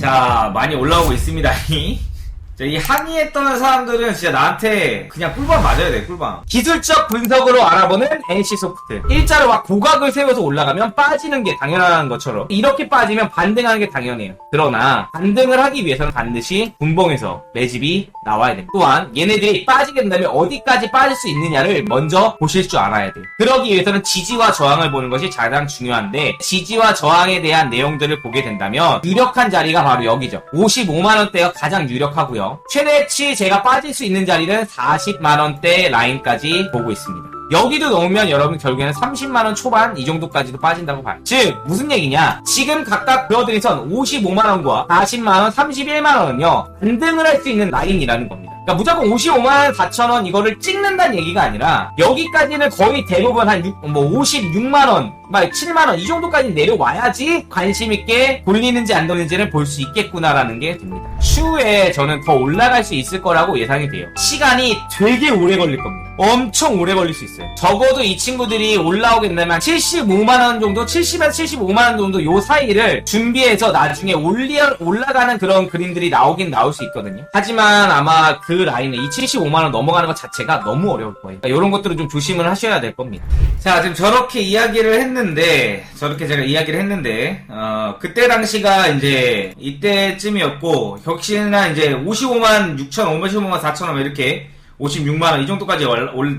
자, 많이 올라오고 있습니다. 이 항의했던 사람들은 진짜 나한테 그냥 꿀밤 맞아야 돼, 꿀밤. 기술적 분석으로 알아보는 NC소프트. 일자로 막 고각을 세워서 올라가면 빠지는 게 당연한 것처럼 이렇게 빠지면 반등하는 게 당연해요. 그러나 반등을 하기 위해서는 반드시 분봉에서 매집이 나와야 됩니다. 또한 얘네들이 빠지게 된다면 어디까지 빠질 수 있느냐를 먼저 보실 줄 알아야 돼요. 그러기 위해서는 지지와 저항을 보는 것이 가장 중요한데 지지와 저항에 대한 내용들을 보게 된다면 유력한 자리가 바로 여기죠. 55만원대가 가장 유력하고요. 최대치 제가 빠질 수 있는 자리는 40만원대 라인까지 보고 있습니다. 여기도 넣으면 여러분 결국에는 30만원 초반 이 정도까지도 빠진다고 봐요. 즉 무슨 얘기냐, 지금 각각 그어드린 선 55만원과 40만원, 31만원은요 반등을 할 수 있는 라인이라는 겁니다. 그러니까 무조건 55만원 4천원 이거를 찍는다는 얘기가 아니라 여기까지는 거의 대부분 한 56만원, 7만원 이 정도까지 내려와야지 관심있게 돌리는지 안 돌리는지를 볼 수 있겠구나라는 게 됩니다. 추후에 저는 더 올라갈 수 있을 거라고 예상이 돼요. 시간이 되게 오래 걸릴 겁니다. 엄청 오래 걸릴 수 있어요. 적어도 이 친구들이 올라오게 된다면 75만원 정도, 70에서 75만원 정도 요 사이를 준비해서 나중에 올라가는 그런 그림들이 나오긴 나올 수 있거든요. 하지만 아마 그 라인에 이 75만원 넘어가는 것 자체가 너무 어려울 거예요. 그러니까 이런 것들은 좀 조심을 하셔야 될 겁니다. 자, 지금 저렇게 이야기를 했는데, 그때 당시가 이제 이때쯤이었고, 역시나 이제 55만 6천, 55만 4천원 이렇게 56만원 이 정도까지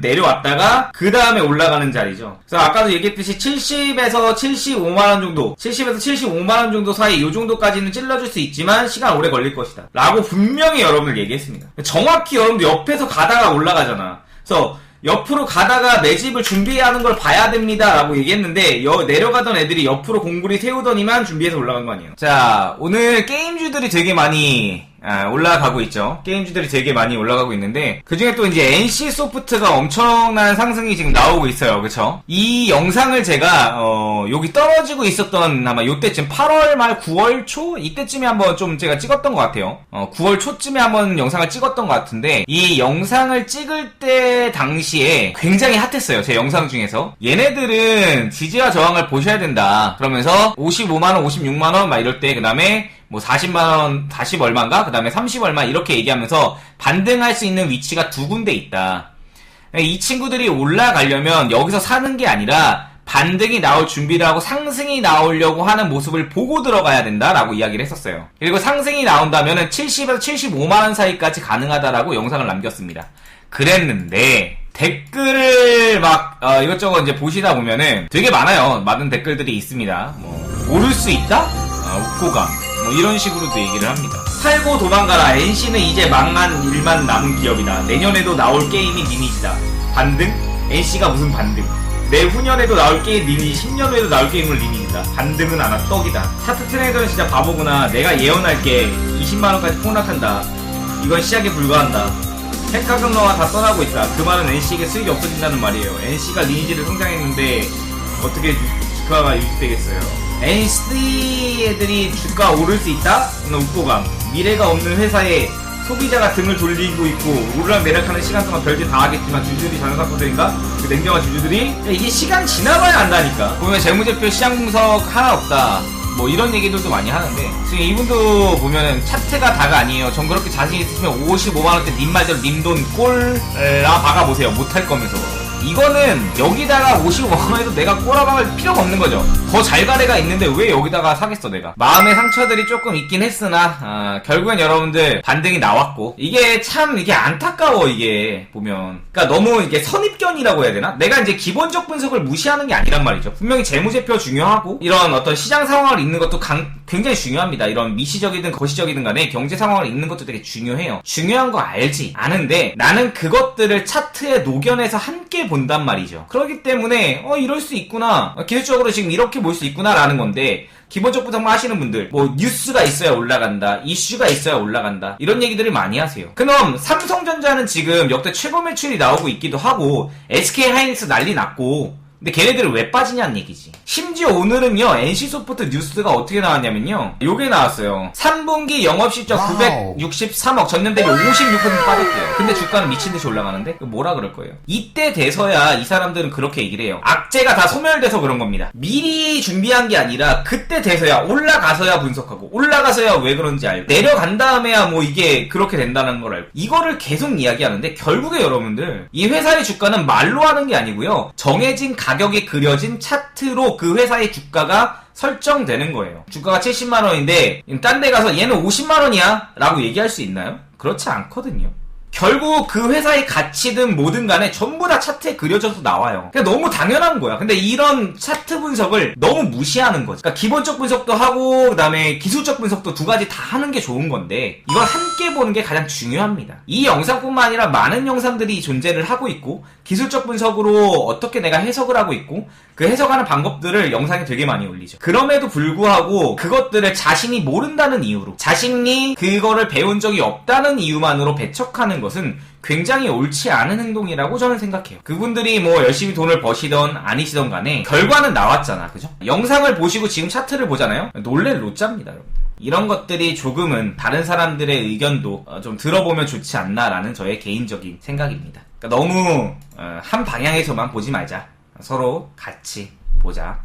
내려왔다가 그 다음에 올라가는 자리죠. 그래서 아까도 얘기했듯이 70에서 75만원 정도, 70에서 75만원 정도 사이 이 정도까지는 찔러줄 수 있지만 시간 오래 걸릴 것이다 라고 분명히 여러분들 얘기했습니다. 정확히 여러분들 옆에서 가다가 올라가잖아. 그래서 옆으로 가다가 매집을 준비하는 걸 봐야 됩니다 라고 얘기했는데 내려가던 애들이 옆으로 공구리 세우더니만 준비해서 올라간 거 아니에요. 자, 오늘 게임주들이 되게 많이 올라가고 있죠. 게임주들이 되게 많이 올라가고 있는데 그중에 또 이제 NC소프트가 엄청난 상승이 지금 나오고 있어요. 그쵸? 이 영상을 제가 여기 떨어지고 있었던 아마 요때쯤 8월 말 9월 초 이때쯤에 한번 좀 제가 찍었던 것 같아요. 9월 초쯤에 한번 영상을 찍었던 것 같은데 이 영상을 찍을 때 당시에 굉장히 핫했어요. 제 영상 중에서 얘네들은 지지와 저항을 보셔야 된다 그러면서 55만원 56만원 막 이럴 때 그 다음에 뭐 40만원 40 얼마인가? 그 다음에 30 얼마 이렇게 얘기하면서 반등할 수 있는 위치가 두 군데 있다. 이 친구들이 올라가려면 여기서 사는 게 아니라 반등이 나올 준비를 하고 상승이 나오려고 하는 모습을 보고 들어가야 된다라고 이야기를 했었어요. 그리고 상승이 나온다면은 70에서 75만원 사이까지 가능하다라고 영상을 남겼습니다. 그랬는데 댓글을 막 이것저것 이제 보시다 보면은 되게 많아요. 많은 댓글들이 있습니다. 뭐 오를 수 있다? 웃고감 뭐 이런 식으로도 얘기를 합니다. 팔고 도망가라. NC는 이제 망한 일만 남은 기업이다. 내년에도 나올 게임이 리니지다. 반등? NC가 무슨 반등? 내후년에도 나올 게임 리니지, 10년 후에도 나올 게임은 리니지다. 반등은 안 와. 떡이다. 차트 트레이더는 진짜 바보구나. 내가 예언할게. 20만원까지 폭락한다. 이건 시작에 불과한다. 핵가격러가 다 떠나고 있다. 그 말은 NC에게 수익이 없어진다는 말이에요. NC가 리니지를 성장했는데 어떻게 주가가 유지되겠어요. NC 애들이 주가 오를 수 있다? 웃고감. 미래가 없는 회사에 소비자가 등을 돌리고 있고 오르락내락하는 시간 동안 별짓 다 하겠지만 주주들이 자산사포들인가? 그 냉정한 주주들이 이게 시간 지나봐야 안다니까. 보면 재무제표 시장 분석 하나 없다 뭐 이런 얘기들도 많이 하는데 지금 이분도 보면은 차트가 다가 아니에요. 전 그렇게 자신 있으시면 55만원대 님 말대로 님 돈 꼴라 박아보세요. 못할 거면서. 이거는 여기다가 55만원에도 내가 꼬라박을 필요가 없는 거죠. 더 잘 가래가 있는데 왜 여기다가 사겠어 내가. 마음의 상처들이 조금 있긴 했으나 결국엔 여러분들 반등이 나왔고 이게 참 이게 안타까워. 이게 보면 그러니까 너무 이게 선입견이라고 해야 되나? 내가 이제 기본적 분석을 무시하는 게 아니란 말이죠. 분명히 재무제표 중요하고 이런 어떤 시장 상황을 읽는 것도 굉장히 중요합니다. 이런 미시적이든 거시적이든 간에 경제 상황을 읽는 것도 되게 중요해요. 중요한 거 알지. 아는데 나는 그것들을 차트에 녹여내서 함께 본단 말이죠. 그렇기 때문에 이럴 수 있구나. 기술적으로 지금 이렇게 볼 수 있구나 라는 건데 기본적 분석만 하시는 분들 뭐 뉴스가 있어야 올라간다. 이슈가 있어야 올라간다. 이런 얘기들을 많이 하세요. 그럼 삼성전자는 지금 역대 최고 매출이 나오고 있기도 하고 SK하이닉스 난리 났고 근데 걔네들은 왜 빠지냐는 얘기지. 심지어 오늘은요, NC소프트 뉴스가 어떻게 나왔냐면요, 요게 나왔어요. 3분기 영업실적 963억, 전년 대비 56% 빠졌대요. 근데 주가는 미친듯이 올라가는데? 뭐라 그럴 거예요? 이때 돼서야 이 사람들은 그렇게 얘기를 해요. 악재가 다 소멸돼서 그런 겁니다. 미리 준비한 게 아니라 그때 돼서야, 올라가서야 분석하고, 올라가서야 왜 그런지 알고, 내려간 다음에야 뭐 이게 그렇게 된다는 걸 알고, 이거를 계속 이야기하는데, 결국에 여러분들, 이 회사의 주가는 말로 하는 게 아니고요, 정해진 가격에 그려진 차트로 그 회사의 주가가 설정되는 거예요. 주가가 70만원인데 딴 데 가서 얘는 50만원이야 라고 얘기할 수 있나요? 그렇지 않거든요. 결국 그 회사의 가치든 뭐든 간에 전부 다 차트에 그려져서 나와요. 그냥 너무 당연한 거야. 근데 이런 차트 분석을 너무 무시하는 거지. 그러니까 기본적 분석도 하고 그다음에 기술적 분석도 두 가지 다 하는 게 좋은 건데 이걸 함께 보는 게 가장 중요합니다. 이 영상뿐만 아니라 많은 영상들이 존재를 하고 있고 기술적 분석으로 어떻게 내가 해석을 하고 있고 그 해석하는 방법들을 영상에 되게 많이 올리죠. 그럼에도 불구하고 그것들을 자신이 모른다는 이유로 자신이 그거를 배운 적이 없다는 이유만으로 배척하는 것은 굉장히 옳지 않은 행동이라고 저는 생각해요. 그분들이 뭐 열심히 돈을 버시던 아니시던 간에 결과는 나왔잖아. 그죠? 영상을 보시고 지금 차트를 보잖아요. 놀랄 로짜입니다, 여러분. 이런 것들이 조금은 다른 사람들의 의견도 좀 들어보면 좋지 않나라는 저의 개인적인 생각입니다. 그러니까 너무 한 방향에서만 보지 말자. 서로 같이 보자.